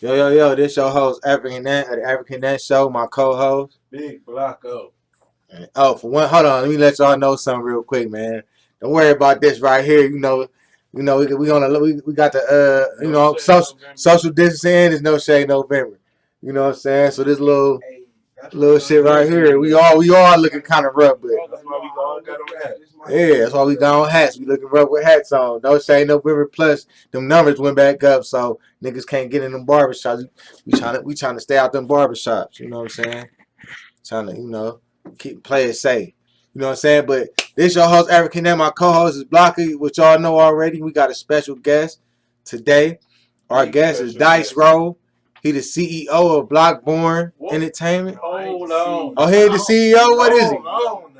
Yo, this your host, African Nant, of the African Nant Show, my co-host. Big Blocko. Oh, for one, hold on, let me let y'all know something real quick, man. Don't worry about this right here. We got the social distancing. There's no shade November. You know what I'm saying? So this little shit right here, we all looking kind of rough, but That's why we all got on hats. yeah, that's why we got on hats. We looking rough with hats on. No shade November. Plus, them numbers went back up, so niggas can't get in them barbershops. We trying to stay out them barbershops. You know what I'm saying? Trying to keep play it safe. You know what I'm saying? But this your host African and my co-host is Blocker, which y'all know already. We got a special guest today. Our guest is Dice Roll. He the CEO of Blockborn Entertainment. Hold on. Oh, he the CEO. What is he? Hold on.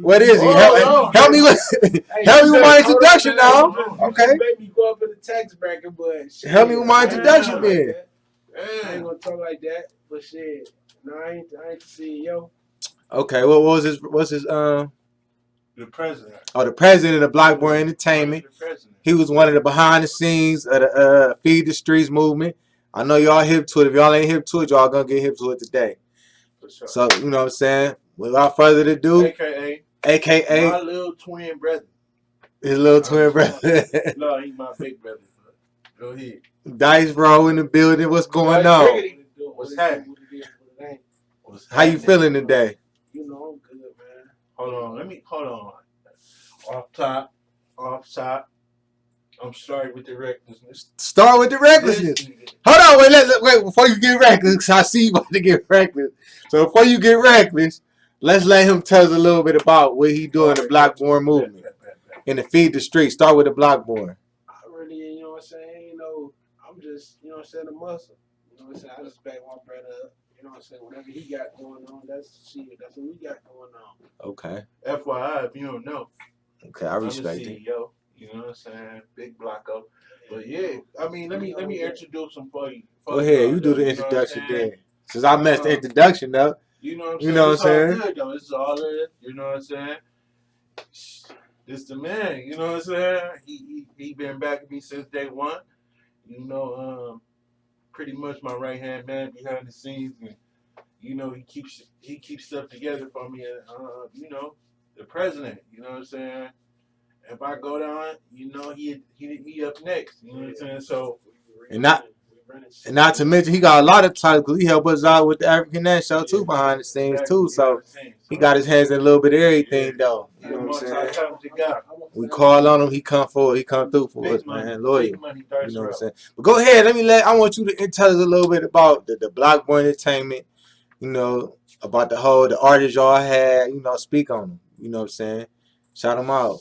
What is he? Help me with my introduction now. Okay. Maybe go up in the tax bracket, but shit, Help me with my introduction then. I ain't gonna talk like that, but shit. No, I ain't the CEO. Okay, what's his The president. Oh, the president of Blockborn Entertainment. He was one of the behind the scenes of the Feed the Streets movement. I know y'all hip to it. If y'all ain't hip to it, y'all gonna get hip to it today. For sure. So, you know what I'm saying? Without further ado, AKA my little twin brother. His little twin brother. No, he's my big brother. Go ahead. Dice Bro in the building. What's going on? What's happening? How you feeling today? You know, I'm good, man. Hold on. Off top. I'm sorry with the recklessness. Start with the recklessness. Hold on, wait. Before you get reckless, I see you about to get reckless. So before you get reckless, let's let him tell us a little bit about what he doing in the Blockborn movement and the Feed the Street. Start with the Blockborn. I really, you know what I'm saying? I'm just, you know what I'm saying, a muscle. You know what I'm saying? I just back my brother up. You know what I'm saying? Whatever he got going on, that's what we got going on. Okay. FYI, if you don't know. Okay, I respect it. CEO, you know what I'm saying? Big Blocko. But yeah, I mean, let me introduce him for you. Go ahead, you do the introduction then. Since I messed the introduction up. You know what I'm saying? You know what I'm saying? It's all good though. It's all good. You know what I'm saying? This the man. You know what I'm saying? He been back with me since day one. You know, pretty much my right hand man behind the scenes, and you know he keeps stuff together for me. You know, the president. You know what I'm saying? If I go down, you know he up next. You know what I'm saying? So and not to mention he got a lot of titles because he helped us out with the African Nant Show too behind the scenes too. So he got his hands in a little bit of everything though. You know what I'm saying? We call on him, he come forward, he come through for us, man. Loyal. You know what I'm saying? But go ahead, I want you to tell us a little bit about the Blockborn Entertainment. You know, about the artists y'all had. You know, speak on them. You know what I'm saying? Shout them out.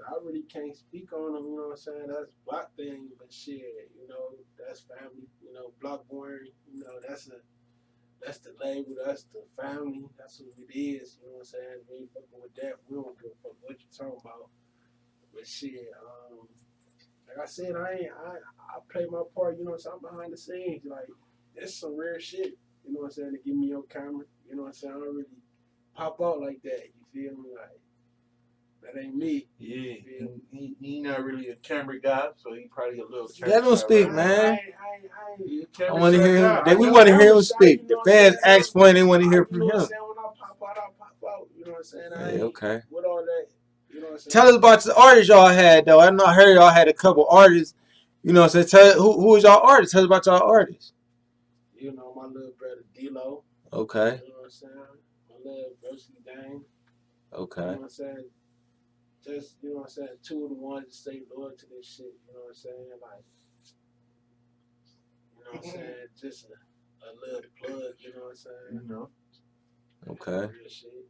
I really can't speak on them, you know what I'm saying? That's Block thing, but shit, you know, that's family, you know, Blockborn, you know, that's the label, that's the family, that's who it is, you know what I'm saying? We ain't fucking with that, we don't give a fuck what you talking about. But shit, like I said, I play my part, you know what I'm saying? I'm behind the scenes, like, it's some rare shit, you know what I'm saying, to give me your camera, you know what I'm saying? I don't really pop out like that, you feel me? Like, that ain't me. Yeah, he not really a camera guy, so he probably a little. Let him speak, man. I want to hear him. We want to hear him speak. The fans ask for it, they want to hear from him. You know what I'm saying? When I pop out. You know what I'm saying? I ain't okay. With all that, you know what I'm saying? Tell us about the artists y'all had, though. I know I heard y'all had a couple artists. You know what I'm saying? Who was y'all artists? Tell us about y'all artists. You know, my little brother D-Lo. Okay. You know what I'm saying? My little Brosky Dang. Okay. You know what I'm saying? Just, you know what I'm saying, two of the ones that stay loyal to this shit, you know what I'm saying? Like, you know what I'm saying? Just a little plug, you know what I'm saying? You know. Okay. Real shit.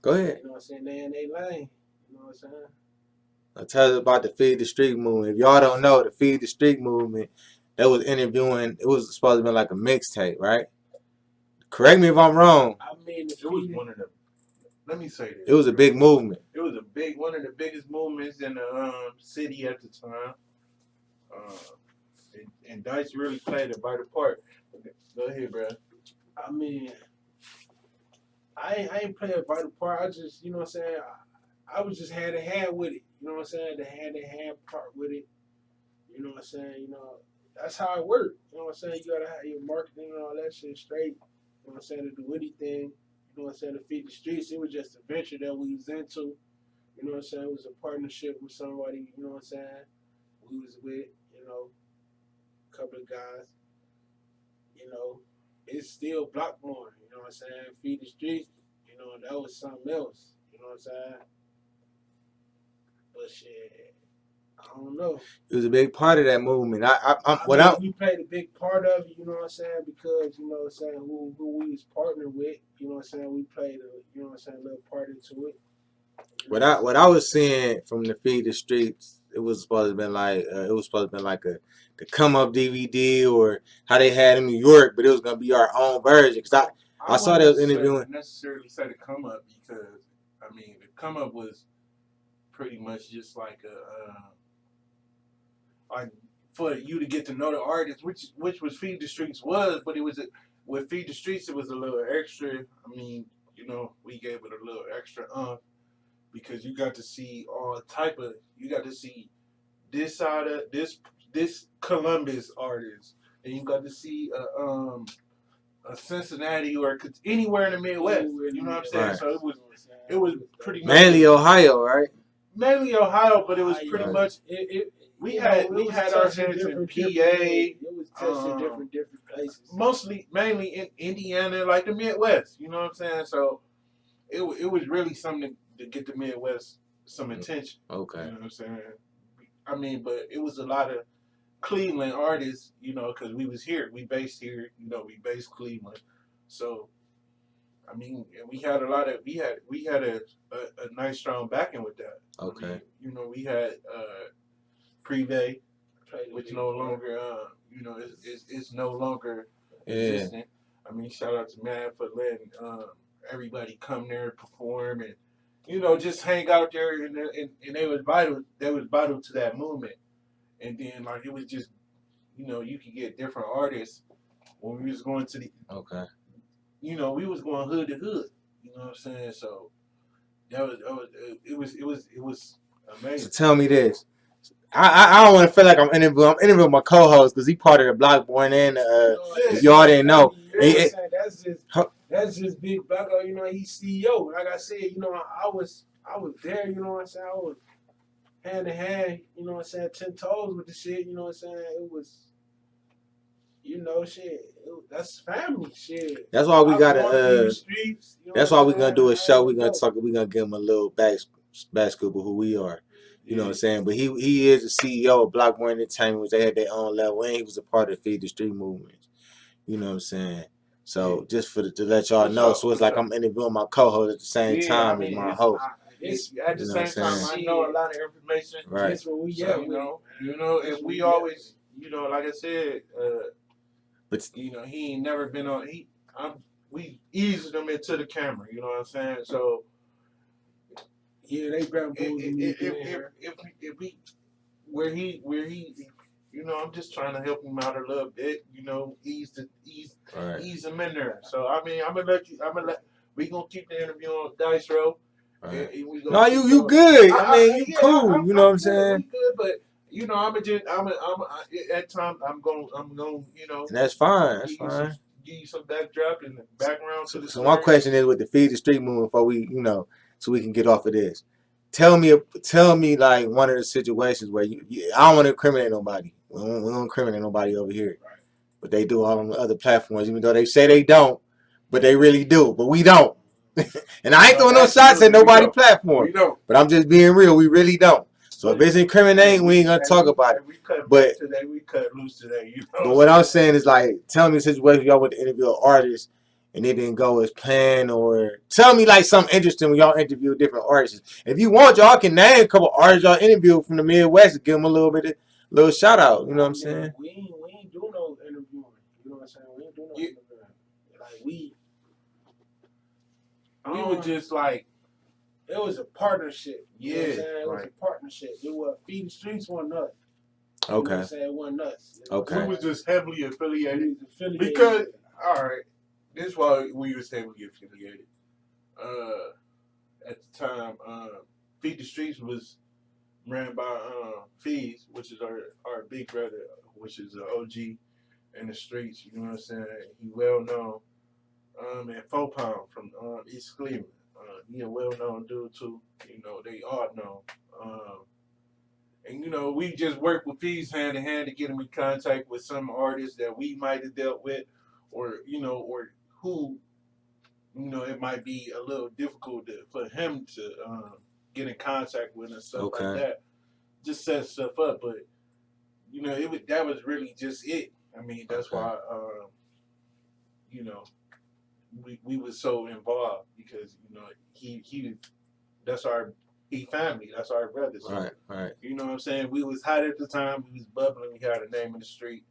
Go ahead. You know what I'm saying? They in their lane, you know what I'm saying? Now tell us about the Feed the Street movement. If y'all don't know, the Feed the Street movement, that was interviewing, it was supposed to be like a mixtape, right? Correct me if I'm wrong. I mean, it was one of the. Let me say this. It was a big movement. It was one of the biggest movements in the city at the time. And Dice really played a vital part. Go ahead, bro. I mean, I ain't playing a vital part. I just, you know what I'm saying, I was just hand-to-hand with it. You know what I'm saying? The hand-to-hand part with it. You know what I'm saying? You know, that's how it worked. You know what I'm saying? You gotta have your marketing and all that shit straight. You know what I'm saying? To do anything. You know what I'm saying? To feed the streets. It was just a venture that we was into. You know what I'm saying? It was a partnership with somebody. You know what I'm saying? We was with. You know, a couple of guys. You know, it's still blockborn. You know what I'm saying? Feed the streets. You know, that was something else. You know what I'm saying? But shit, I don't know. It was a big part of that movement. We played a big part of it, you know what I'm saying, because, you know what I'm saying, who we was partnered with, you know what I'm saying, we played a, you know what I'm saying, a little part into it. What I was seeing from the Feed the Streets, it was supposed to have been like the Come Up DVD or how they had in New York, but it was gonna be our own version. Cause I saw they was interviewing. Necessarily say the Come Up because I mean the Come Up was pretty much just like like for you to get to know the artist, which was Feed the Streets was, but it was with Feed the Streets it was a little extra. I mean, you know, we gave it a little extra because you got to see all type of you got to see this side of this Columbus artist, and you got to see a Cincinnati or anywhere in the Midwest. You know what I'm saying? Right. So it was pretty much Mainly Ohio, right? mainly Ohio, but it was pretty much we had our hands in PA. It was tested different places. Mainly in Indiana, like the Midwest. You know what I'm saying? So it was really something to get the Midwest some attention. Okay. You know what I'm saying? I mean, but it was a lot of Cleveland artists, you know, because we was here, we based here, you know, we based Cleveland. So I mean, we had a lot of we had a nice strong backing with that. Okay. I mean, you know, we had Privé, which no longer you know is no longer existent. I mean, shout out to Matt for letting everybody come there and perform and you know just hang out there and they was vital to that movement. And then like it was just you know you could get different artists when we was going to the you know we was going hood to hood. You know what I'm saying? So it was amazing. So tell me this. I don't want to feel like I'm interviewing my co-host because he part of the blockborn and if y'all didn't know. That's just Big Blocko, you know, he's CEO. Like I said, you know, I was there, you know what I'm saying? I was hand in hand, you know what I'm saying, 10 toes with the shit, you know what I'm saying? It was, you know, shit. That's family shit. That's why we gotta streets, you know that's why we're gonna do a show. We're gonna give him a little back scoop of who we are. You know what I'm saying? But he is the CEO of Blockborn Entertainment, which they had their own level, and he was a part of the Feed the Street movement. You know what I'm saying? So just to let y'all know, so it's like I'm interviewing my co-host at the same time as my host. At the same time, I know a lot of information. Right. That's where we so, you know, and we always, you know, like I said, but you know, he ain't never been on. We eased him into the camera. You know what I'm saying? So. Yeah, they grab if we where he you know I'm just trying to help him out a little bit, you know, ease him in there. So I mean we gonna keep the interview on Dice Row. Right. No, you good. I mean you cool. You know what I'm saying? We good, but you know I'm at times I'm going you know. And that's fine. That's fine. Give you some backdrop and background to the story. So my question is with the Feed the Street movement before we so we can get off of this. Tell me like one of the situations where I don't want to incriminate nobody. We don't incriminate nobody over here. Right. But they do all on the other platforms, even though they say they don't, but they really do. But we don't. And I ain't throwing no shots at nobody platform. We don't. But I'm just being real. We really don't. So if it's incriminating, we ain't gonna talk about it. But today we cut loose today. You know. But what I'm saying is like, tell me a situation y'all went to interview an artist and it didn't go as planned, or tell me like something interesting when y'all interview different artists. If you want, y'all can name a couple artists y'all interviewed from the Midwest and give them a little shout out. You know what I'm saying? We ain't do no interviewing. You know what I'm saying? We ain't do no interviewing. Like we were just like. It was a partnership. Yeah, you know what I'm saying? It was a partnership. It was Feed the Streets wasn't us. Okay. You know what I'm saying? It wasn't us. Okay. We was just heavily affiliated. Because all right, this is why we was heavily affiliated. At the time, Feed the Streets was ran by Fees, which is our big brother, which is an OG in the streets. You know what I'm saying? He well known. And 4 Pound from East Cleveland. He a well known dude too. You know, they all know. And you know, we just work with Fees hand in hand to get him in contact with some artists that we might have dealt with, or you know, or who you know it might be a little difficult for him to get in contact with and stuff like that. Just set stuff up, but you know, that was really just it. I mean, that's why you know we was so involved because you know he that's our he family, that's our brother. So, right. you know what I'm saying? We was hot at the time, we was bubbling, we had a name in the street,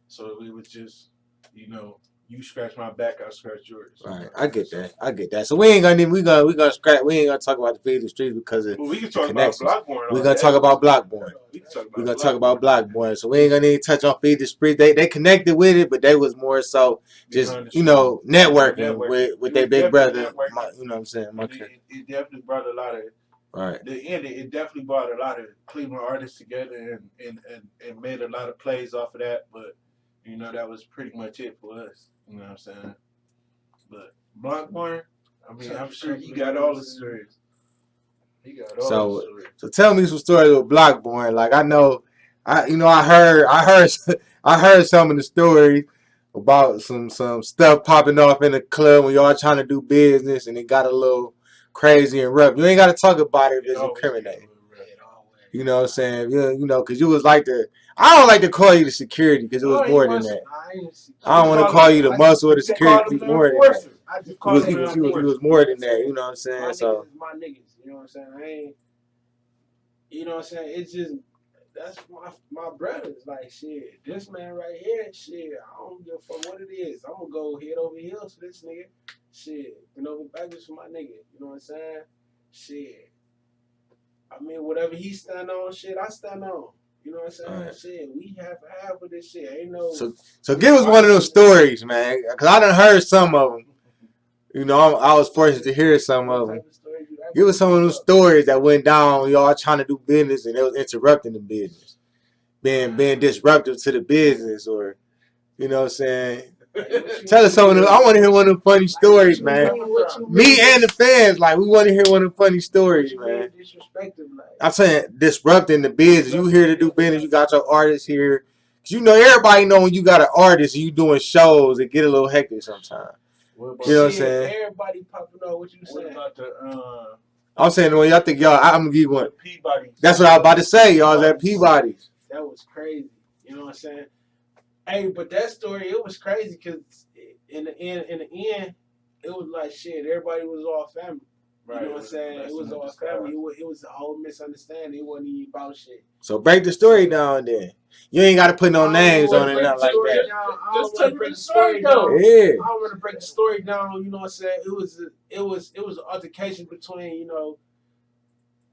so we was just you know you scratch my back, I scratch yours. Right, I get that. So we ain't gonna scrap. We ain't gonna talk about the Feed the Streets because of we can the talk about connections. Blockborn. We gonna talk about Blockborn. We gonna talk about Blockborn. So we ain't gonna even touch on Feed the Streets. They connected with it, but they was more so just you know networking with their big brother. You know what I'm saying? It definitely brought a lot of. Right. It definitely brought a lot of Cleveland artists together and made a lot of plays off of that. But you know that was pretty much it for us. You know what I'm saying? But Blockborn, I mean, I'm sure he got all the stories. He got all the stories. So tell me some stories with Blockborn. Like I know, I heard some of the stories about some stuff popping off in the club when y'all trying to do business and it got a little crazy and rough. You ain't got to talk about it if it's incriminating. You know what I'm saying? You know, because you was like I don't like to call you the security because it was more than that. I don't want to call you the muscle or the security. It was more than that. He was more than that. You know what I'm saying? So my niggas. You know what I'm saying? I ain't. You know what I'm saying? It's just that's my brothers. Like shit, this man right here, shit. I don't give a fuck what it is. I'm gonna go head over heels for this nigga. Shit, been over backwards for my nigga. You know what I'm saying? Shit. I mean, whatever he stand on, shit, I stand on. You know what I'm saying? Right. Shit, we half of this shit. Ain't no. So give us one of those stories, man. Cause I done heard some of them. You know, I was fortunate to hear some of them. Give us some of those stories that went down. Y'all trying to do business and it was interrupting the business, being disruptive to the business, or you know what I'm saying. Tell us some of them. I want to hear one of the funny stories, man. Me and the fans, like, we want to hear one of the funny stories, man. I'm saying disrupting the business. You here to do business. You got your artists here. Cause you know everybody know when you got an artist and you doing shows, it get a little hectic sometimes. You know what I'm saying? Everybody popping up. What you saying? About the I'm saying when y'all think y'all, I'm gonna give you one. That's what I was about to say. Y'all was at Peabody's. That was crazy. You know what I'm saying? Hey, but that story, it was crazy because in the end, it was like shit. Everybody was all family. Right. You know what I'm saying? It was all family. It was a whole misunderstanding. It wasn't even about shit. So break the story down then. You ain't got to put no names on it, nothing like that. I don't want to break the story down. Yeah. I don't want to break the story down. You know what I'm saying? It was an altercation between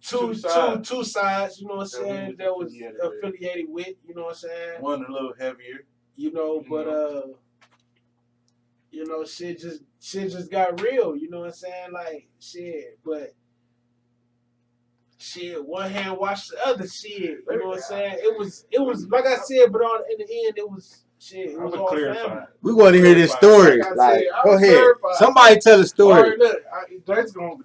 two sides. You know what I'm saying? That was affiliated with. You know what I'm saying? One a little heavier. You know, but you know, shit just got real. You know what I'm saying? Like shit, but. Shit, one hand washed the other shit. You know what I'm saying? It was like I said, but in the end, it was shit. It was all family. We want to hear this story. Like, go ahead. Somebody tell a story. All right, look, that's gonna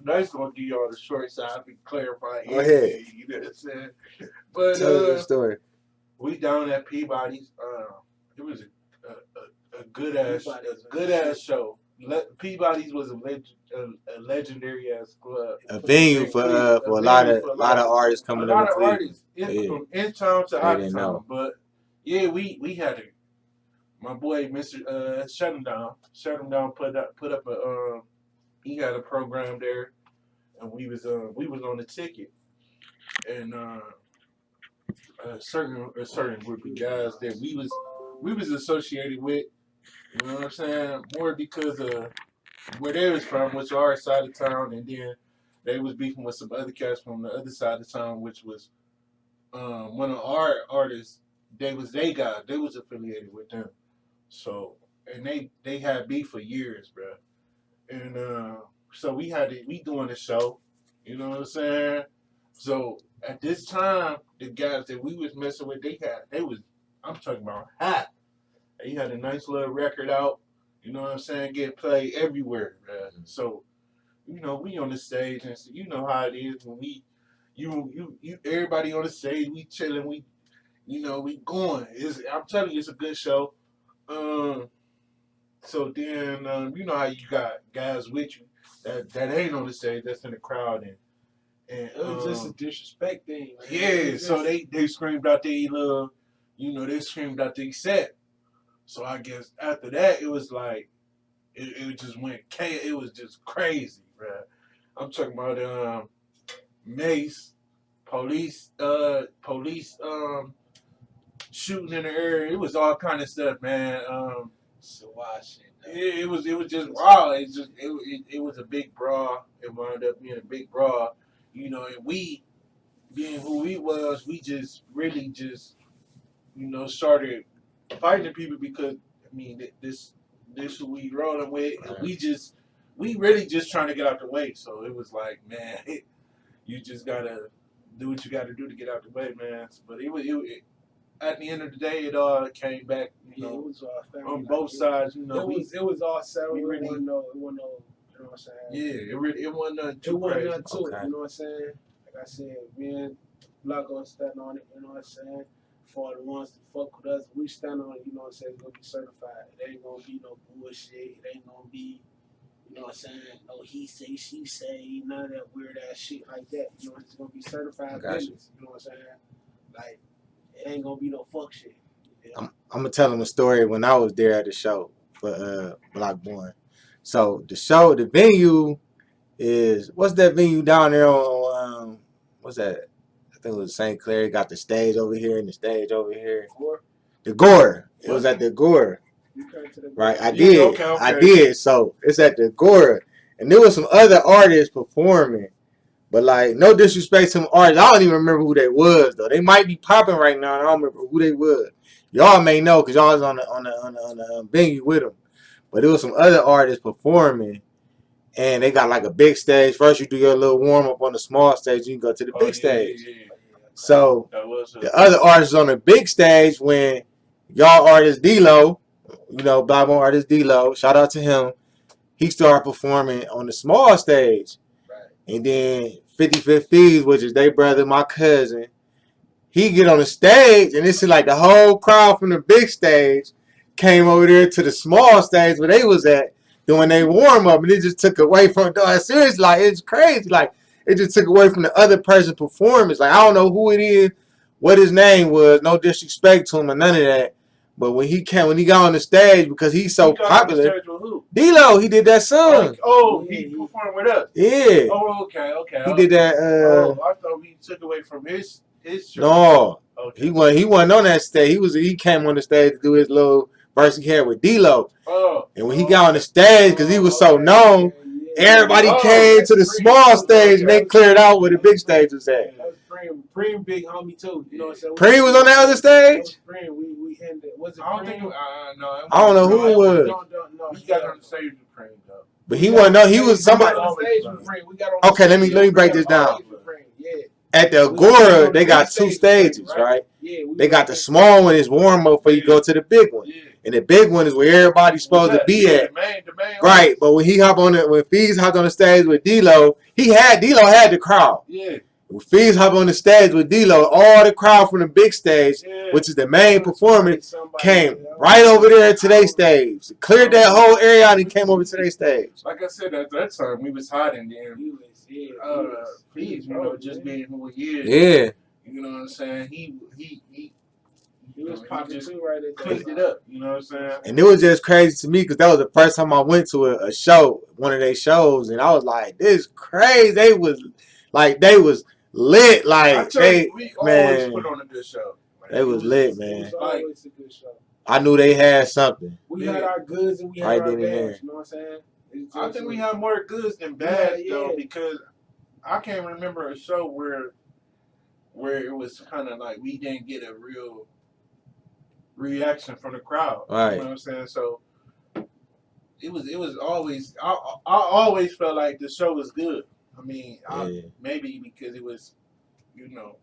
give y'all the short side. I can clarify. Go ahead. You know what I'm saying? But tell the story. We down at Peabody's. It was a good ass show. Peabody's was a legendary ass club. A venue for a lot of artists coming up. A lot of artists from in town to out of town. But yeah, we had my boy Mr. Shut him down. Put up a he had a program there, and we was on the ticket, and a certain group of guys that we was associated with. You know what I'm saying? More because of where they was from, which our side of town, and then they was beefing with some other cats from the other side of town, which was one of our artists. They was they guys. They was affiliated with them. So and they had beef for years, bro. And so we doing the show. You know what I'm saying? So At this time, the guys that we was messing with, I'm talking about hot. He had a nice little record out. You know what I'm saying? Get played everywhere, man. So, we on the stage, and so you know how it is when everybody on the stage, we chilling, we going. I'm telling you, it's a good show. Um, so then, you know how you got guys with you that ain't on the stage, that's in the crowd, and It was just a disrespect thing. Man. yeah. So they screamed out they little, they screamed out they set. So I guess after that, it was like it just went chaos. It was just crazy, bro. I'm talking about mace, police shooting in the air. It was all kind of stuff, man. So why shit? It was just wild. It was a big brawl. It wound up being a big brawl, and we being who we was, we just really just started fighting people because I mean this who we rolling with, and we really just trying to get out the way. So it was like, man, you just gotta do what you gotta do to get out the way, man. But at the end of the day, it all came back, it was all family, on both sides. It was all settled. It wasn't no, you know what I'm saying? Yeah, it wasn't nothing too It wasn't crazy. nothing to it, you know what I'm saying? Like I said, me and Block gonna stand on it, you know what I'm saying? For the ones that fuck with us, we stand on it, you know what I'm saying? It's gonna be certified. It ain't gonna be no bullshit. It ain't gonna be, you know what I'm saying? No he say, she say, none of that weird ass shit like that. You know, it's gonna be certified business. You know what I'm saying? Like, it ain't gonna be no fuck shit. I'm gonna tell him a story when I was there at the show for Blockborn. So the venue is, what's that venue down there on what's that? I think it was St. Clair. It got the stage over here and the stage over here. The Gore. It was at the Gore. Right, I did. Okay. I did. So it's at the Gore, and there was some other artists performing. But like, no disrespect to them artists, I don't even remember who they was though. They might be popping right now, and I don't remember who they was. Y'all may know because y'all was on the venue with them. But there was some other artists performing, and they got like a big stage. First, you do your little warm up on the small stage, you can go to the big stage. Yeah. So the other artists on the big stage, when y'all artist D-Lo, Bible artist D-Lo, shout out to him. He started performing on the small stage. And then 55th Thieves, which is their brother, my cousin, he get on the stage, and it's like the whole crowd from the big stage came over there to the small stage where they was at doing their warm up, and it just took away from it. Seriously, like, it's crazy. Like, it just took away from the other person's performance. Like, I don't know who it is, what his name was, no disrespect to him or none of that. But when he got on the stage, because he's so popular, D-Lo, he did that song. He performed with us. Yeah. Oh, okay. He did that. I thought he took away from his show. No, okay. He wasn't on that stage. He came on the stage to do his little verse he had with D-Lo. And when he got on the stage, because he was so known, everybody came to the small stage and they cleared out where the big stage was at. Preem big homie too. You know what I'm saying? Preem was on the other stage? Preem. We ended. Was it I don't Preem? think no. I don't know who it was. No, he got on the stage with Preem though. But he wasn't. No, he was somebody. Okay, let me break this down. At the Agora, they got two stages, right? They got the small one is warm up before you go to the big one. And the big one is where everybody's supposed to be at. Right, but when Fees hopped on the stage with D-Lo, D-Lo had the crowd. Yeah. When Fees hopped on the stage with D-Lo, all the crowd from the big stage, which is the main performance, came right over there to their stage. Cleared that whole area out and came over to their stage. Like I said, at that time, we was hiding there. Fees, just being who he is. Yeah. You know what I'm saying? He was popping too right at cleaned it up. You know what I'm saying? And it was just crazy to me because that was the first time I went to a show, one of their shows, and I was like, "This is crazy." They was lit. Like we always put on a good show. They was lit, man. It was always a good show. I knew they had something. We had our goods and we had our bads. You know what I'm saying? I think we had more goods than bads though, because I can't remember a show where it was kind of like we didn't get a real reaction from the crowd. Right. You know what I'm saying? So it was always I always felt like the show was good. I mean, maybe because it was you know,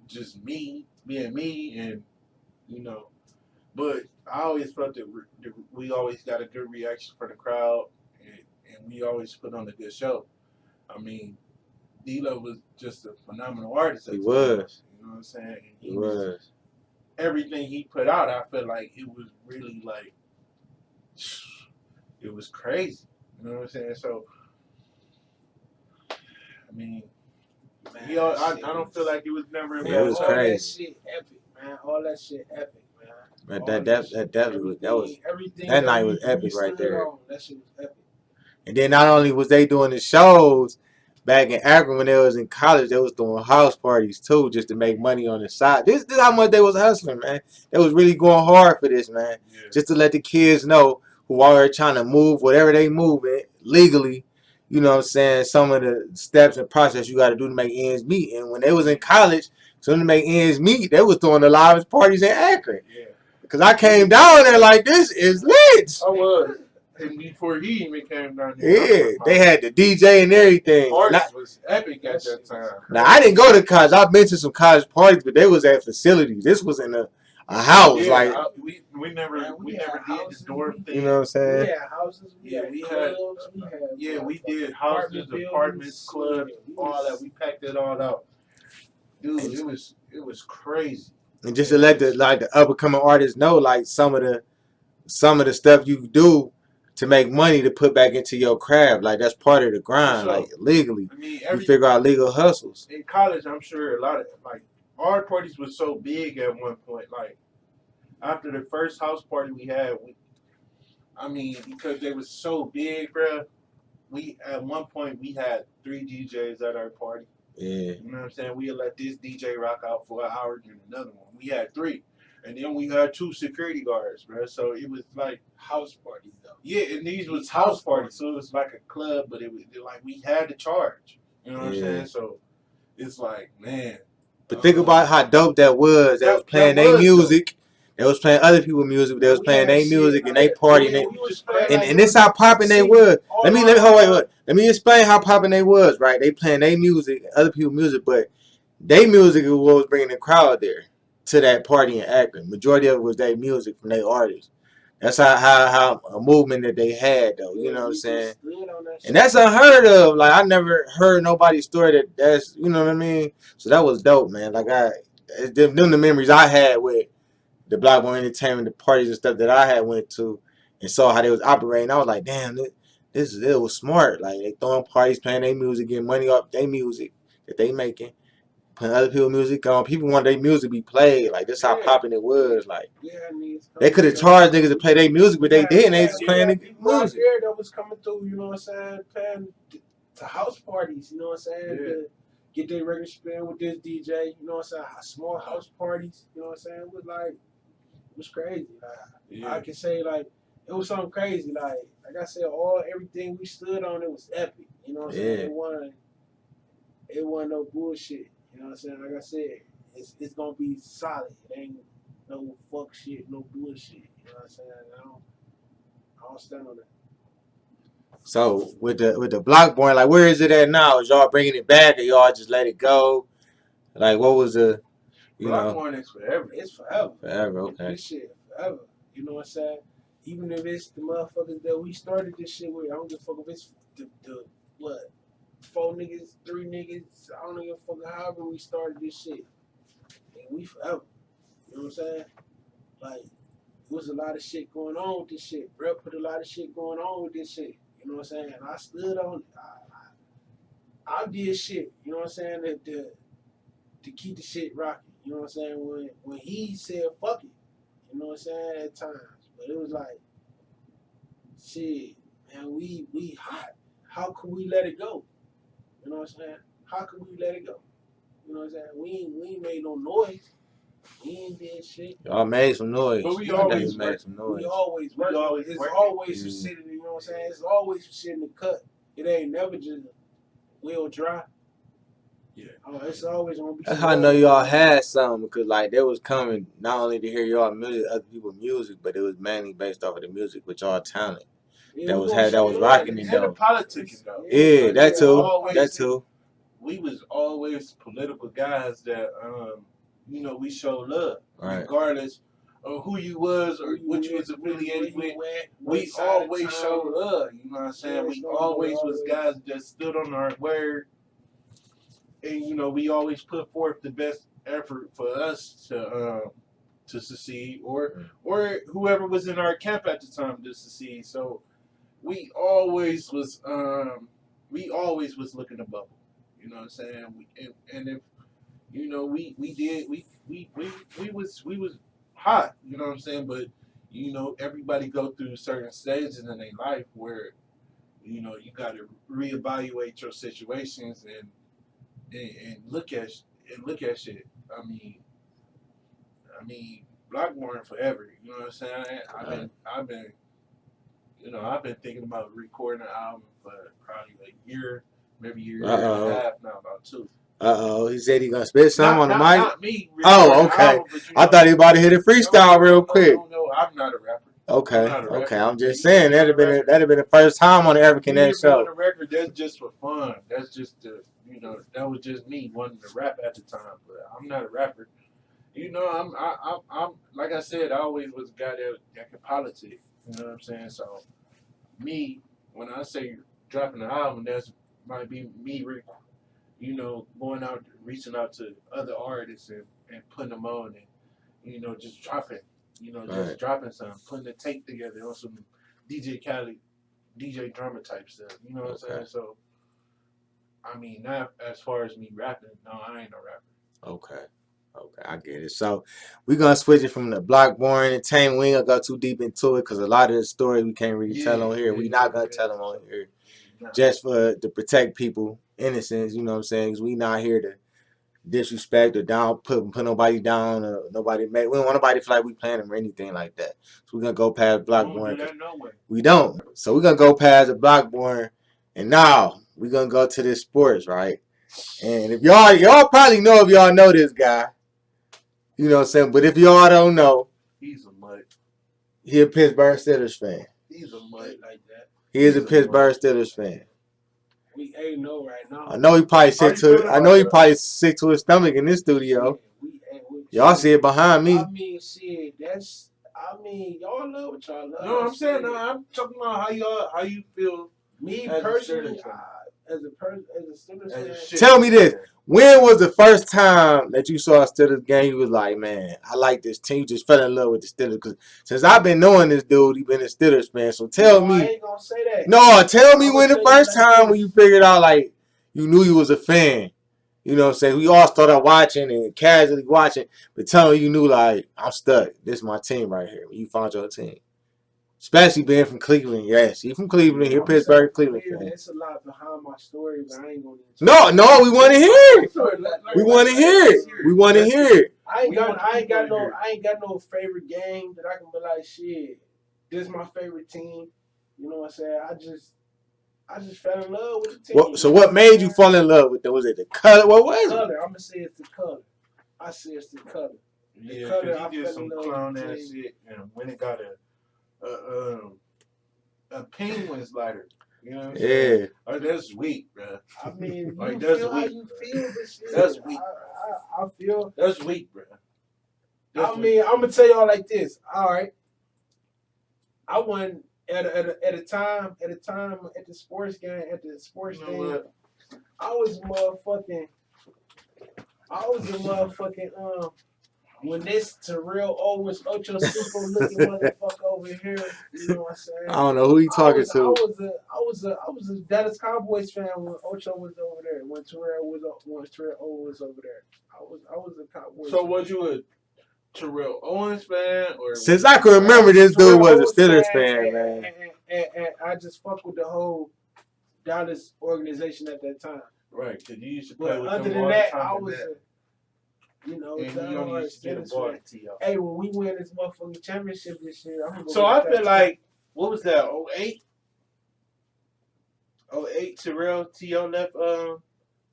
just me being me, and you know. But I always felt that we always got a good reaction from the crowd, and we always put on a good show. I mean, D-Lo was just a phenomenal artist. He was. You know what I'm saying? He was. Everything he put out, I feel like it was really like, it was crazy. You know what I'm saying? So, I mean, Man, I don't feel like it was never a Yeah, bad it was time. all crazy. that shit epic, man. All that shit epic, man. That was everything that night was we epic right stood there. on, that shit was epic. And then not only was they doing the shows back in Akron when they was in college, they was doing house parties too, just to make money on the side. This how much they was hustling, man. They was really going hard for this, man. Yeah. Just to let the kids know who are trying to move whatever they move it legally. You know what I'm saying? Some of the steps and process you got to do to make ends meet. And when they was in college, so to make ends meet, they was doing the livest parties in Akron. Yeah. Cause I came down there like, this is lit. I was. And before he even came down there, Yeah, they had the DJ and everything. Parties was epic at that time. Now I didn't go to college. I've been to some college parties, but they was at facilities. This was in a house, Yeah, like we never did the dorm thing. you know what I'm saying. We had houses, we had clubs, we did houses, apartments, clubs, all that. We packed it all out, dude. It was crazy. And just to let the up and coming artists know, like some of the stuff you do to make money to put back into your craft, like that's part of the grind, Sure. like legally. I mean, You figure out legal hustles. In college, I'm sure a lot of like our parties was so big at one point. Like after the first house party we had, because they was so big, bro. We at one point we had 3 DJs at our party. Yeah. You know what I'm saying? We let this DJ rock out for an hour, then another one. We had 3. And then we had 2 security guards, bro. So it was like house parties, though. Yeah, and these was house parties. So it was like a club, but it was like we had to charge. You know what I'm saying? So it's like, man. But think about how dope that was. They was playing their music. They was playing other people's music. They was playing their music and they partying. And this how popping they was. Let me wait. Let me explain how popping they was. Right? They playing their music, other people's music, but their music was what was bringing the crowd there to that party in Akron. Majority of it was their music from their artists. That's how a movement that they had though. You know what I'm saying? And that's unheard of. Like I never heard nobody's story that's you know what I mean. So that was dope, man. Like them the memories I had with the Blockborn Entertainment, the parties and stuff that I had went to and saw how they was operating. I was like, damn, it was smart. Like they throwing parties, playing their music, getting money off their music that they making, putting other people's music on. People want their music to be played. Like this how popping it was. Like they could have charged niggas to play their music, but they didn't. They just playing the music. There that was coming through, you know what I'm saying, playing to house parties, you know what I'm saying, to get their record spin with this DJ, you know what I'm saying, small house parties, you know what I'm saying, it was crazy. Like, I can say like it was something crazy. Like I said, everything we stood on, it was epic. You know what I'm saying? It wasn't no bullshit. You know what I'm saying? Like I said, it's gonna be solid. It ain't no fuck shit, no bullshit. You know what I'm saying? I don't stand on that. So with the Blockborn, like where is it at now? Is y'all bringing it back or y'all just let it go? Like what was the Blockborn is forever. It's forever. Forever, okay. This shit forever. You know what I'm saying? Even if it's the motherfuckers that we started this shit with, I don't give a fuck if it's the 4 niggas, 3 niggas, I don't give a fuck however we started this shit. And we forever. You know what I'm saying? Like, there was a lot of shit going on with this shit. Bro put a lot of shit going on with this shit. You know what I'm saying? And I stood on it. I did shit, you know what I'm saying, to keep the shit rocking. You know what I'm saying? When he said fuck it, you know what I'm saying, at times. But it was like, shit, man, we hot. How could we let it go? You know what I'm saying? How could we let it go? You know what I'm saying? We ain't made no noise. We ain't did shit. Y'all made some noise. But we always made some noise. We always work. It's always some shit in the, you know what I'm saying? It's always some shit in the cut. It ain't never just well dry. Yeah. It's always gonna be. That's how I know y'all had something because like they was coming not only to hear y'all music, other people's music, but it was mainly based off of the music with y'all talent. Yeah, that was rocking it though. And the politics though. Yeah, that too. we was always political guys that you know, we show love regardless of who you was or what you was affiliated with. We always showed love. You know what I'm saying? We always was guys that stood on our word, and you know, we always put forth the best effort for us to succeed, or whoever was in our camp at the time to succeed. So we always was looking above them. You know what I'm saying? And if you know, we was hot. You know what I'm saying? But you know, everybody go through certain stages in their life where you know you got to reevaluate your situations and look at shit. I mean, blockborn forever. You know what I'm saying? I've been you know, I've been thinking about recording an album for probably a year, maybe a year and a half now, about 2. He said he gonna spit something on the mic. Not me. Oh, okay. Album, but, I thought he about to hit a freestyle real quick. No, I'm not a rapper. Okay. I'm just saying that'd have been the first time on the African Net show. On the record, that's just for fun. That's just you know, that was just me wanting to rap at the time. But I'm not a rapper. You know, I'm like I said, I always was a guy that could politic. You know what I'm saying? So me, when I say dropping an album, that's might be me, you know, going out, reaching out to other artists and putting them on and, you know, just dropping, you know, just dropping something, putting the tape together on some DJ Khaled, DJ drummer type stuff. You know what I'm saying? So, I mean, not as far as me rapping. No, I ain't no rapper. Okay, I get it. So we're gonna switch it from the blockborn entertainment. We ain't gonna go too deep into it because a lot of the story we can't really tell on here. We're not gonna tell them on here, just to protect people innocence. You know what I'm saying? Because we not here to disrespect or put nobody down or nobody we don't want nobody to feel like we playing them or anything like that. So we're gonna go past blockborn. We don't. So we're gonna go past the blockborn, and now we're gonna go to this sports, right? And if y'all probably know if y'all know this guy. You know what I'm saying? But if y'all don't know, he's a mutt. He a Pittsburgh Steelers fan. He's a mutt like that. He is a Pittsburgh Steelers fan. We ain't know right now. I know he probably sick to his stomach in this studio. Y'all see it behind me. I mean, shit, y'all love what y'all love. No, I'm saying, no, I'm talking about how you feel. Me personally, as a Steelers fan. Tell me this. When was the first time that you saw a Steelers game? You was like, man, I like this team. You just fell in love with the Steelers. Because since I've been knowing this dude, he been a Steelers fan. So tell me. I ain't gonna say that. No, tell me when the first time when you figured out, like, you knew you was a fan. You know what I'm saying? We all started watching and casually watching. But tell me you knew, like, I'm stuck. This is my team right here. When you found your team. Especially being from Cleveland, yes. You from Cleveland, you're Pittsburgh, Cleveland fan. It's a lot behind my story, but I ain't gonna. No, we want to hear it. We want to hear it. We want to hear it. I ain't got no favorite game that I can be like, shit, this is my favorite team. You know what I'm saying? I just fell in love with the team. So what made you fall in love with them? Was it the color? What was it? The color. I'm gonna say it's the color. I say it's the color. The color. I did some clown ass shit, and when it got a Penguins lighter. You know what I'm saying? Oh, that's weak, bro. I mean, like, that's weak. How you feel this shit? That's weak. I feel that's weak, bro. I'm gonna tell y'all like this. All right, I won at a time at the sports game thing. I was a motherfucking when this Terrell Owens Ocho Cinco looking motherfucker over here, you know what I'm saying? I don't know who he talking to. I was a Dallas Cowboys fan when Ocho was over there. When Terrell Owens was over there. I was a Cowboys. So was you a Terrell Owens fan, or since I can remember, this dude was a Steelers fan, man. And I just fuck with the whole Dallas organization at that time. Right, because you used to play with other them than that, I was. And you only used to get a ball to y'all. Hey, when we win this motherfucking championship this year, so I feel like, what was that, 08? 08 Terrell T.O. left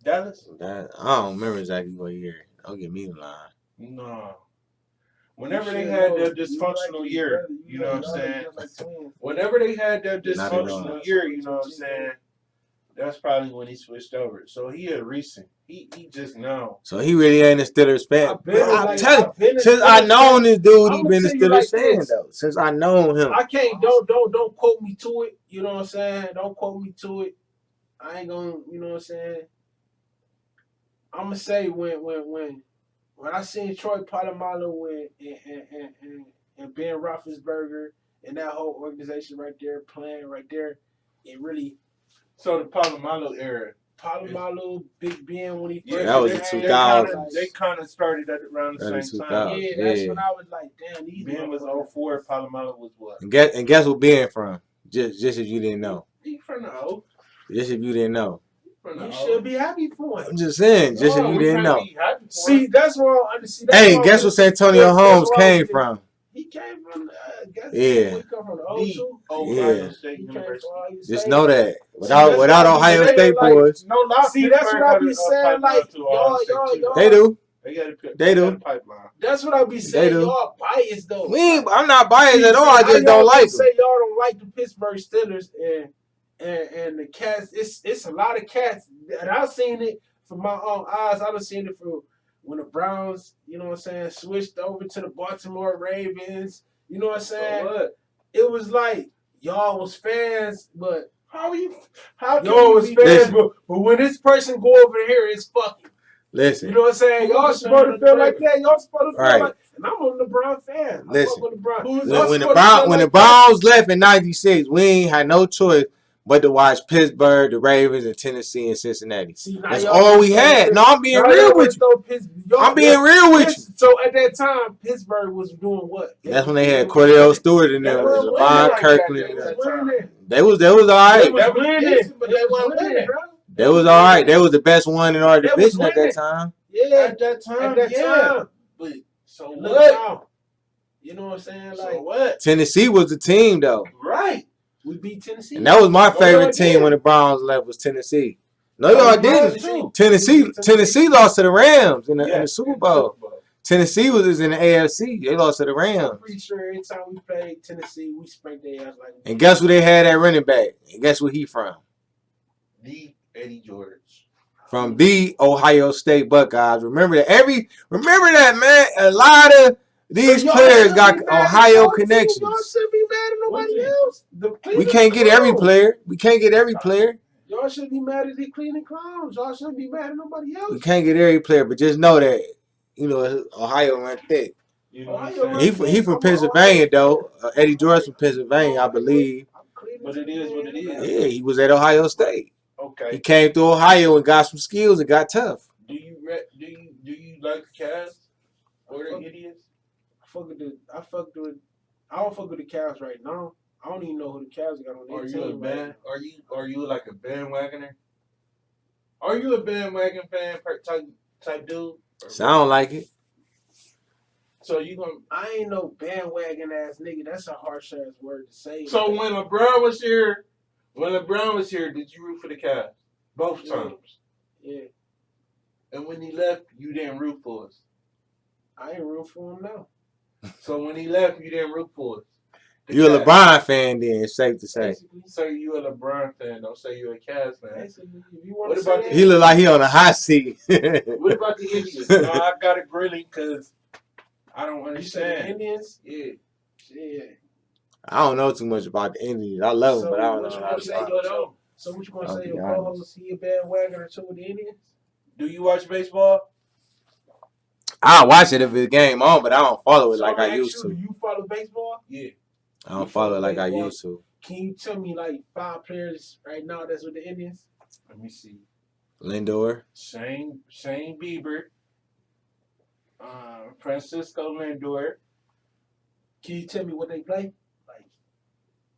Dallas? I don't remember exactly what year. Don't get me in line. No. Whenever they had their dysfunctional year, you know what I'm saying? Whenever they had their dysfunctional year, you know what I'm saying? That's probably when he switched over. So he a recent. He just now. So he really ain't a Steelers fan. I've been I'm like, telling you, I've been a since I Steelers known fan. this dude, he I'ma been a tell you like Steelers fan this. though. Since I known him. I can't. Don't quote me to it. You know what I'm saying? Don't quote me to it. I ain't gonna. You know what I'm saying? I'm gonna say when I seen Troy Polamalu and Ben Roethlisberger and that whole organization right there playing right there, it really. So the Palomalo era. Polamalu, Big Ben when he first that was the 2000s. They kind of started at around the same time. Yeah, that's when I was like, damn, these Ben was 04, Palomalo was what? And guess what Ben from? Just if you didn't know. He from the O. Just if you didn't know. You should be happy for him. I'm just saying, just if you didn't know. See, that's where I understand. Hey, guess what Santonio Holmes came from? He came from, yeah. He come from the Ohio State University. Just know that. Without Ohio State boys. See, that's what I be saying. Like, y'all. They do. They do. That's what I be saying. Y'all biased though. I'm not biased at all. I just don't like them. Say y'all don't like the Pittsburgh Steelers and the Cats. It's a lot of cats, and I've seen it from my own eyes. I've seen it from when the Browns, you know what I'm saying, switched over to the Baltimore Ravens. You know what I'm saying? So it was like y'all was fans, but how y'all was fans? But when this person go over here, it's fucking. Listen. You know what I'm saying? Y'all supposed to feel like that. Y'all supposed to feel like. And I'm a LeBron fan. Listen. When the Browns left in '96, we ain't had no choice but to watch Pittsburgh, the Ravens, and Tennessee and Cincinnati. That's all we had. No, I'm being real with you. I'm being real with you. So at that time, Pittsburgh was doing what? That's when they had Cordell Stewart in there, LeVon Kirkland. They was all right. They was winning, but they weren't winning, bro. They was all right. They was the best one in our division at that time. Yeah, at that time. But so what? You know what I'm saying? Like so what? Tennessee was the team though. Right. We beat Tennessee. And that was my favorite team when the Browns left was Tennessee. No, y'all didn't. Tennessee lost to the Rams in the Super Bowl. Tennessee was in the AFC. They lost to the Rams. I'm pretty sure every time we played Tennessee, we spanked their ass like. And guess who they had at running back? And guess where he from? The Eddie George. From the Ohio State Buckeyes. Remember that, man. A lot of these players got Ohio connections. Y'all shouldn't be mad at nobody else. We can't get every player. Y'all shouldn't be mad at the Cleveland Clowns. Y'all shouldn't be mad at nobody else. We can't get every player, but just know that, Ohio went thick. You know what he from Pennsylvania, though. Eddie George from Pennsylvania, I believe. But it is what it is. Yeah, he was at Ohio State. Okay. He came through Ohio and got some skills and got tough. Do you like the Cavs or the Indians? I don't fuck with the Cavs right now. I don't even know who the Cavs got on their team. Are you like a bandwagoner? Are you a bandwagon fan type dude? Sound like it. So you gonna? I ain't no bandwagon ass nigga. That's a harsh ass word to say. So when LeBron was here, did you root for the Cavs? Both times. Yeah. And when he left, you didn't root for us. I ain't root for him now. So when he left, you didn't root for us. You're a LeBron fan, then it's safe to say. Say you're a LeBron fan. Don't say you're a Cavs fan. What about he look like he on a hot seat. What about the Indians? No, I got it grilling because I don't understand. Indians? Yeah. I don't know too much about the Indians. I love them, but I don't know how to talk. So what you gonna say? Your co-host, he a bandwagoner too with the Indians? Do you watch baseball? I watch it if it's game on, but I don't follow it like I used to. Do you follow baseball? Yeah. I don't follow it like I used to. Can you tell me like 5 players right now that's with the Indians? Let me see. Lindor. Shane Bieber. Francisco Lindor. Can you tell me what they play? Like,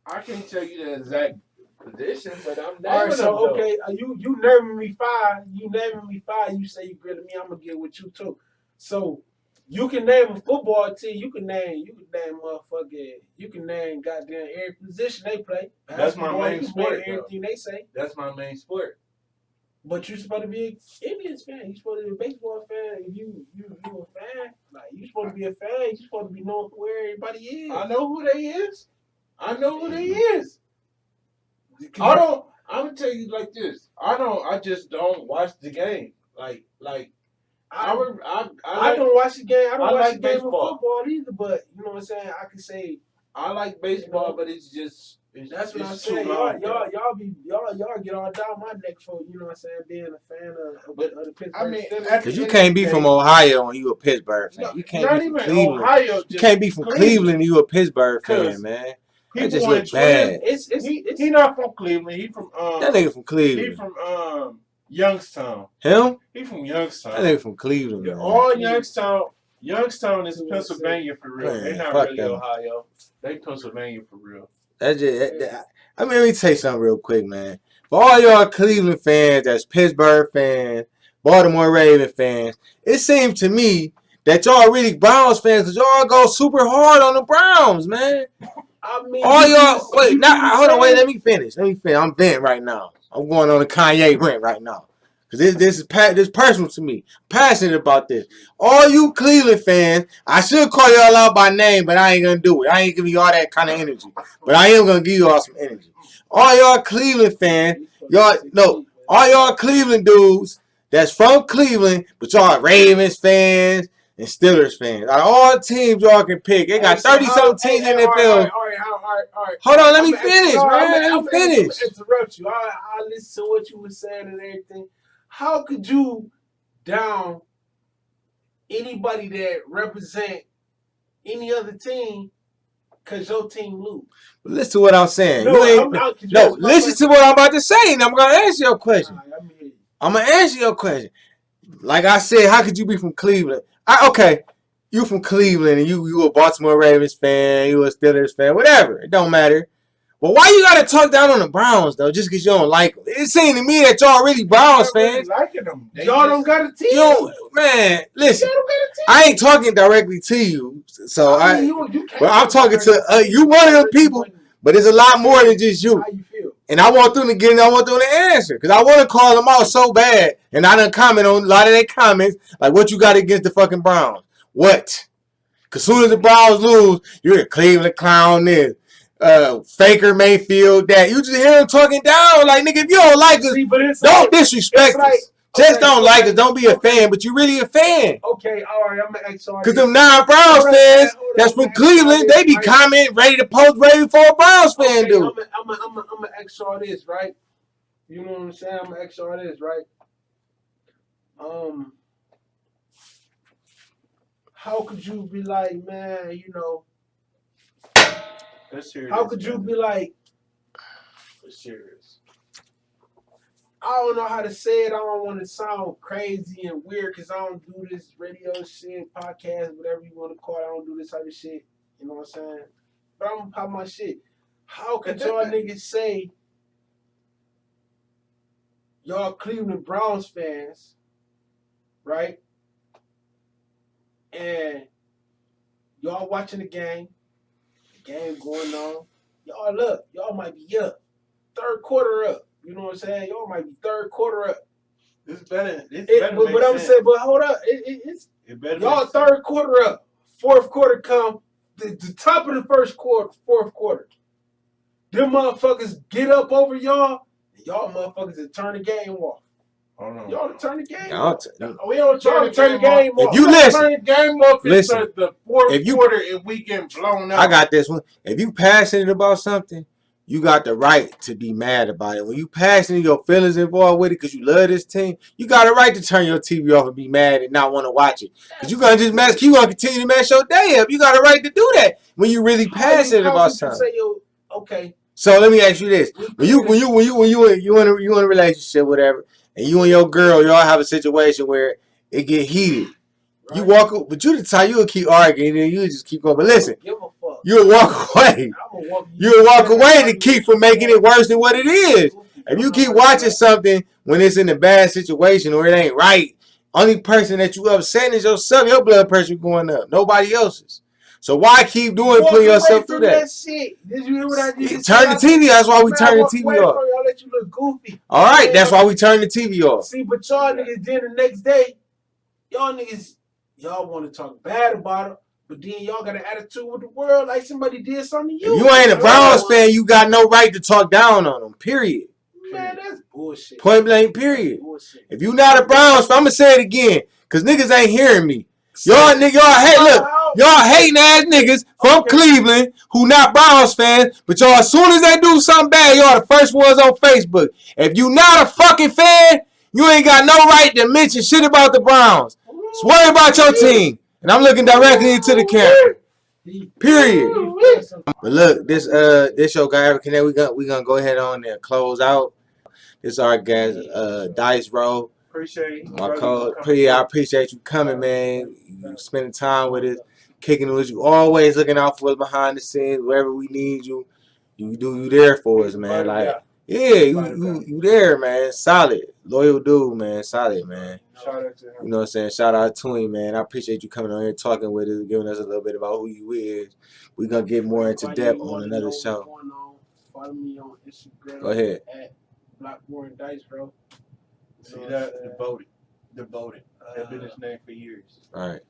I can't tell you the exact position, but I'm naming all right, so them, okay, you naming me 5. You say you grilling me. I'm gonna get with you too. So you can name a football team. You can name goddamn every position they play. That's my main sport. Everything they say. That's my main sport. But you're supposed to be an Indians fan. You're supposed to be a baseball fan. If you a fan, like you're supposed to be a fan. You're supposed to be knowing where everybody is. I know who they is. I'm gonna tell you like this. I just don't watch the game. Like I don't watch the game. I don't watch like the game of baseball. football either. But you know what I'm saying. I can say I like baseball, but it's just that's what I'm it's too saying. long, Y'all get all down my neck for you know what I'm saying. Being a fan of the Pittsburgh. I mean, Steelers. Because you can't be from Ohio and you a Pittsburgh fan. You can't be from Cleveland. Ohio, you can't be from Cleveland and you a Pittsburgh fan, man. That just look bad. He not from Cleveland. He from that nigga from Cleveland. He from Youngstown. Him? He from Youngstown. That nigga from Cleveland. Man. All Youngstown is Pennsylvania for real. Man, they not really them. Ohio. They Pennsylvania for real. Let me tell you something real quick, man. For all y'all Cleveland fans, that's Pittsburgh fans, Baltimore Ravens fans, it seems to me that y'all really Browns fans because y'all go super hard on the Browns, man. I mean, all y'all hold on, let me finish. I'm venting right now. I'm going on a Kanye rant right now. Because this is personal to me. I'm passionate about this. All you Cleveland fans, I should call y'all out by name, but I ain't going to do it. I ain't giving you all that kind of energy. But I am going to give you all some energy. All y'all Cleveland fans, all y'all Cleveland dudes that's from Cleveland, but y'all Ravens fans and Steelers fans. All teams y'all can pick. They got 30-something teams in the NFL. All right. Hold on, let me finish, man. Let me finish. I'm interrupt you. I listen to what you were saying and everything. How could you down anybody that represent any other team because your team lose? Listen to what I'm saying. Listen to what I'm about to say, and I'm going to answer your question. I'm going to answer your question. Like I said, how could you be from Cleveland? Okay, you from Cleveland, and you a Baltimore Ravens fan, you a Steelers fan, whatever. It don't matter. Well, why you gotta talk down on the Browns though? Just because you don't like them? It seems to me that y'all really Browns fans. Liking them. Y'all don't got a team. Man, listen. I ain't talking directly to you, so but I'm talking to you. One of them people, but it's a lot more than just you. How you feel? And I want them to get. I want them to answer because I want to call them out so bad, and I done comment on a lot of their comments like, "What you got against the fucking Browns? What? Because soon as the Browns lose, you're a Cleveland clown. This." Faker Mayfield, that you just hear him talking down like nigga. If you don't like us, don't disrespect us. Just don't like us. Don't be a fan, but you really a fan. Okay, all right. I'm gonna ask y'all. Because them non-Browns fans that's from Cleveland, they be commenting, ready to post, ready for a Browns fan do. I'm gonna ask y'all this, right? You know what I'm saying? I'm gonna ask y'all this, right? How could you be like, man? You know. How could you be like, serious? I don't know how to say it. I don't want to sound crazy and weird because I don't do this radio shit, podcast, whatever you want to call it. I don't do this type of shit. You know what I'm saying? But I'm going to pop my shit. How could y'all niggas say y'all Cleveland Browns fans, right? And y'all watching the game. Game going on. Y'all look. Y'all might be up. Third quarter up. You know what I'm saying? Y'all might be third quarter up. It's better. But I'm saying, but hold up. It's y'all third quarter up. Fourth quarter come. The top of the fourth quarter. Them motherfuckers get up over y'all. And y'all motherfuckers that turn the game off. Y'all to turn the game off. We don't turn the game off. If you listen, turn the game off the fourth quarter if we get blown out. I got this one. If you passionate about something, you got the right to be mad about it. When you passionate, your feelings involved with it because you love this team, you got a right to turn your TV off and be mad and not want to watch it. Because you're going to just mess, you going to continue to mess your day up. You got a right to do that when you really passionate about something. Okay. So let me ask you this. When you in a relationship, whatever, and you and your girl, y'all have a situation where it get heated. Right. You walk, but you the type you'll keep arguing and you just keep going. But listen, you'll walk away. You'll walk away to keep from making it worse than what it is. If you keep watching something when it's in a bad situation or it ain't right, only person that you upset is yourself. Your blood pressure going up. Nobody else's. So why keep putting yourself through that? Shit. Did you hear what I did? Turn the TV. That's why we turn the TV off. Y'all let you look goofy. All right, that's why we turn the TV off. See, but y'all niggas then the next day, y'all want to talk bad about it, but then y'all got an attitude with the world like somebody did something to you. If you ain't a Browns fan, you got no right to talk down on them, period. Man, that's bullshit. Point blank, period. Bullshit. If you not a Browns fan, I'm gonna say it again, cause niggas ain't hearing me. Y'all hating ass niggas from Cleveland who not Browns fans, but y'all as soon as they do something bad, y'all the first ones on Facebook. If you not a fucking fan, you ain't got no right to mention shit about the Browns. Just worry about your team. And I'm looking directly into the camera. Period. But look, this show got everything that we gonna go ahead on and close out. This our guest, Dice Roll. Appreciate you. My code. I appreciate you coming, man. You spending time with us, kicking it with you. Always looking out for us behind the scenes, wherever we need you. You there for us, man. Like, yeah, you there, man. Solid, loyal dude, man. Solid, man. Shout out to him. You know what I'm saying? Shout out to him, man. I appreciate you coming on here talking with us, giving us a little bit about who you is. We gonna get more into depth on another show. Follow me on Instagram. Go ahead. At blockborn dice, bro. See that? Devoted. That's been his name for years. All right.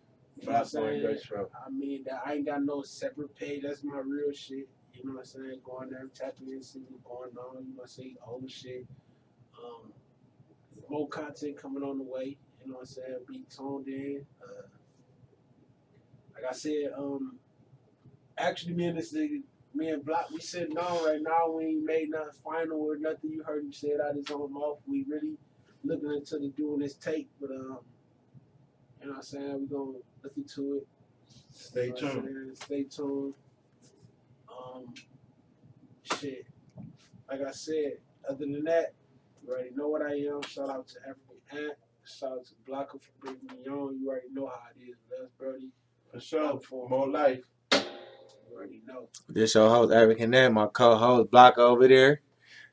Blockborn Dice, bro. I mean, I ain't got no separate page. That's my real shit. You know what I'm saying? Going there, tapping in, see what's going on. You know what I'm saying? Old shit. More content coming on the way. You know what I'm saying? Be tuned in. Like I said, actually, me and Block, we sitting on right now. We ain't made nothing final or nothing. You heard him say it out his own mouth. We really looking into doing this tape, but you know what I'm saying? We gonna look into it. Stay tuned. Stay tuned. Shit. Like I said, other than that, you already know what I am. Shout out to African Ant. Shout out to Blocker for bringing me on. You already know how it is with us, Brody. For sure. For more life. You already know. This your host, African Ant, my co-host, Blocker over there.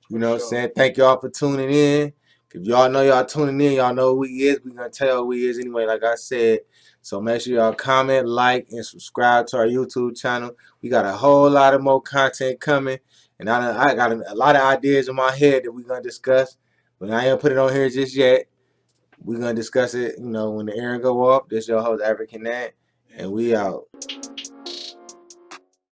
You know what I'm saying? Thank y'all for tuning in. If y'all know y'all tuning in, y'all know who he is. We're going to tell who he is anyway, like I said. So make sure y'all comment, like, and subscribe to our YouTube channel. We got a whole lot of more content coming. And I got a lot of ideas in my head that we're going to discuss. But I ain't going to put it on here just yet. We're going to discuss it, you know, when the air go off. This your host, African Ant. And we out.